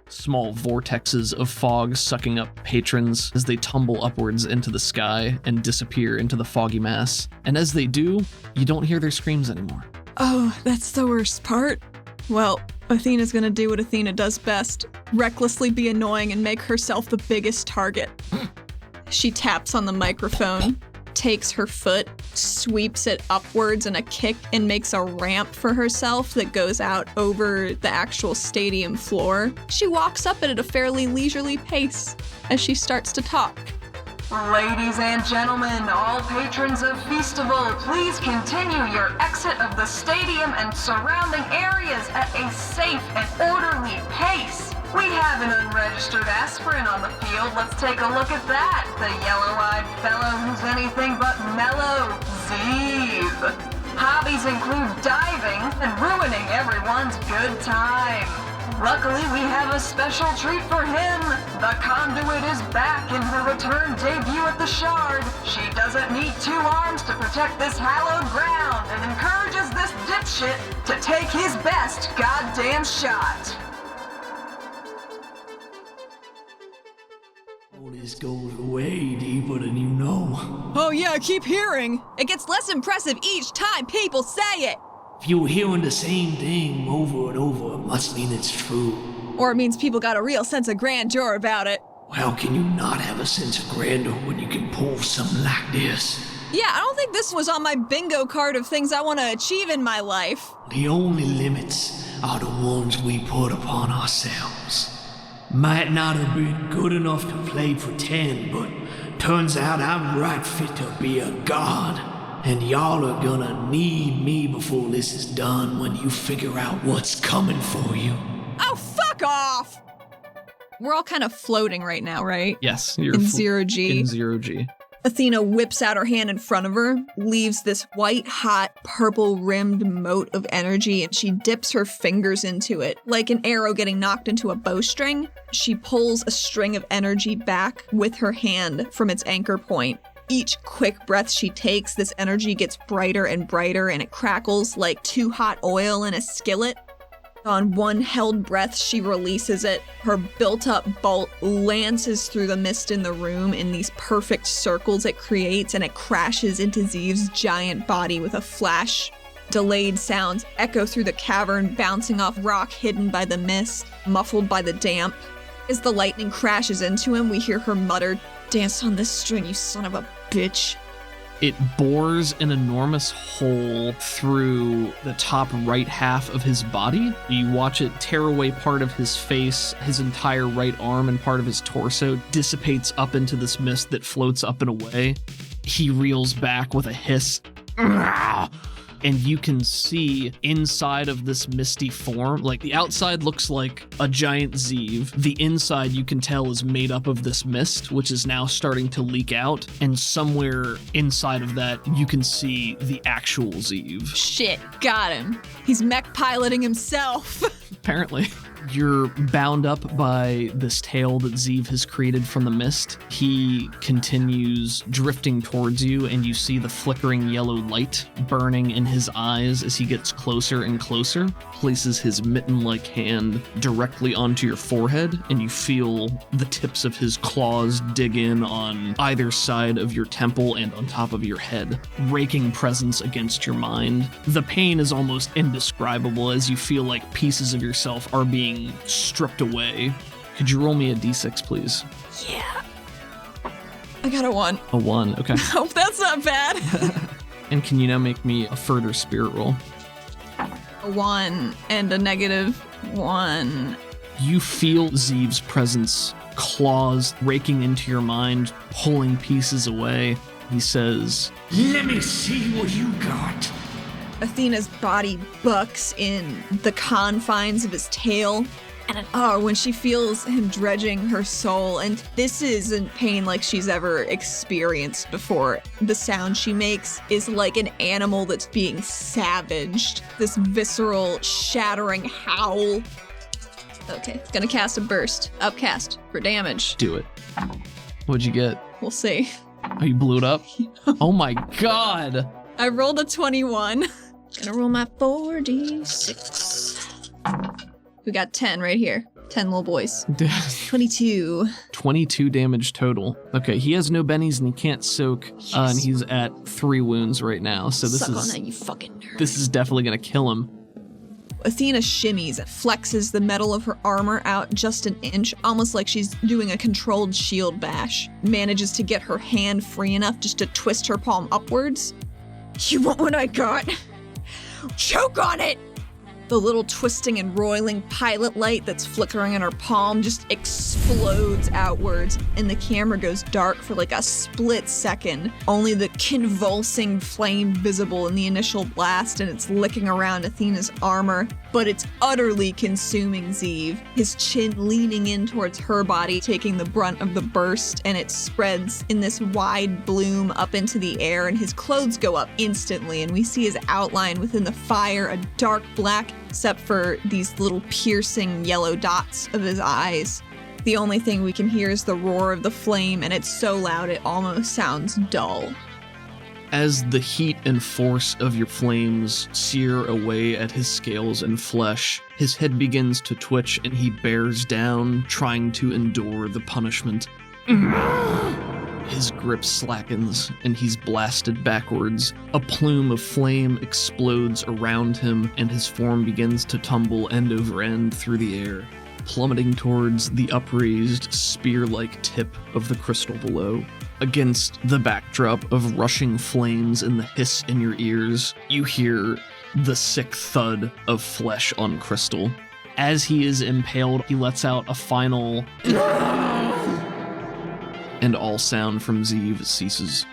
small vortexes of fog sucking up patrons as they tumble upwards into the sky and disappear into the foggy mass. And as they do, you don't hear their screams anymore. Oh, that's the worst part. Well, Athena's gonna do what Athena does best, recklessly be annoying and make herself the biggest target. She taps on the microphone, takes her foot, sweeps it upwards in a kick, and makes a ramp for herself that goes out over the actual stadium floor. She walks up it at a fairly leisurely pace as she starts to talk. Ladies and gentlemen, all patrons of Feastival, please continue your exit of the stadium and surrounding areas at a safe and orderly pace. We have an unregistered aspirant on the field. Let's take a look at that. The yellow-eyed fellow who's anything but mellow, Zeev. Hobbies include diving and ruining everyone's good time. Luckily, we have a special treat for him. The Conduit is back in her return debut at the Shard. She doesn't need 2 arms to protect this hallowed ground and encourages this dipshit to take his best goddamn shot. All this goes way deeper than you know. Oh yeah, I keep hearing. It gets less impressive each time people say it. If you're hearing the same thing over and over, it must mean it's true. Or it means people got a real sense of grandeur about it. How can you not have a sense of grandeur when you can pull something like this? Yeah, I don't think this was on my bingo card of things I want to achieve in my life. The only limits are the ones we put upon ourselves. Might not have been good enough to play pretend, but turns out I'm right fit to be a god. And y'all are gonna need me before this is done when you figure out what's coming for you. Oh, fuck off! We're all kind of floating right now, right? Yes, you're in 0G. In 0G. Athena whips out her hand in front of her, leaves this white, hot, purple-rimmed mote of energy, and she dips her fingers into it. Like an arrow getting knocked into a bowstring, she pulls a string of energy back with her hand from its anchor point. Each quick breath she takes, this energy gets brighter and brighter, and it crackles like too hot oil in a skillet. On one held breath, she releases it. Her built-up bolt lances through the mist in the room in these perfect circles it creates, and it crashes into Zeev's giant body with a flash. Delayed sounds echo through the cavern, bouncing off rock hidden by the mist, muffled by the damp. As the lightning crashes into him, we hear her mutter, "Dance on this string, you son of a bitch." It bores an enormous hole through the top right half of his body. You watch it tear away part of his face, his entire right arm, and part of his torso dissipates up into this mist that floats up and away. He reels back with a hiss. And you can see inside of this misty form, like the outside looks like a giant Zeev. The inside you can tell is made up of this mist, which is now starting to leak out. And somewhere inside of that, you can see the actual Zeev. Shit, got him. He's mech piloting himself. Apparently. You're bound up by this tail that Zeev has created from the mist. He continues drifting towards you, and you see the flickering yellow light burning in his eyes as he gets closer and closer, places his mitten-like hand directly onto your forehead, and you feel the tips of his claws dig in on either side of your temple and on top of your head, raking presence against your mind. The pain is almost indescribable as you feel like pieces of yourself are being stripped away. Could you roll me a d6, please? Yeah. I got a 1. A 1, okay. Hope that's not bad. And can you now make me a further spirit roll? A 1 and a -1. You feel Zeev's presence, claws raking into your mind, pulling pieces away. He says, "Let me see what you got." Athena's body bucks in the confines of his tail. And when she feels him dredging her soul, and this isn't pain like she's ever experienced before. The sound she makes is like an animal that's being savaged. This visceral, shattering howl. Okay, gonna cast a burst. Upcast for damage. do it. What'd you get? We'll see. Oh, you blew it up? Oh my god! I rolled a 21. Gonna roll my 4d6. We got 10 right here. 10 little boys. 22. 22 damage total. Okay, he has no bennies and he can't soak, and he's at 3 wounds right now. So this Suck on that, you fucking nerd. This is definitely gonna kill him. Athena shimmies and flexes the metal of her armor out just an inch, almost like she's doing a controlled shield bash. Manages to get her hand free enough just to twist her palm upwards. You want what I got? Choke on it! The little twisting and roiling pilot light that's flickering in her palm just explodes outwards, and the camera goes dark for like a split second. Only the convulsing flame visible in the initial blast, and it's licking around Athena's armor, but it's utterly consuming Zeev, his chin leaning in towards her body, taking the brunt of the burst, and it spreads in this wide bloom up into the air, and his clothes go up instantly, and we see his outline within the fire, a dark black, except for these little piercing yellow dots of his eyes. The only thing we can hear is the roar of the flame, and it's so loud it almost sounds dull. As the heat and force of your flames sear away at his scales and flesh, his head begins to twitch and he bears down, trying to endure the punishment. His grip slackens and he's blasted backwards. A plume of flame explodes around him and his form begins to tumble end over end through the air, plummeting towards the upraised spear-like tip of the crystal below. Against the backdrop of rushing flames and the hiss in your ears, you hear the sick thud of flesh on crystal. As he is impaled, he lets out a final and all sound from Zeev ceases.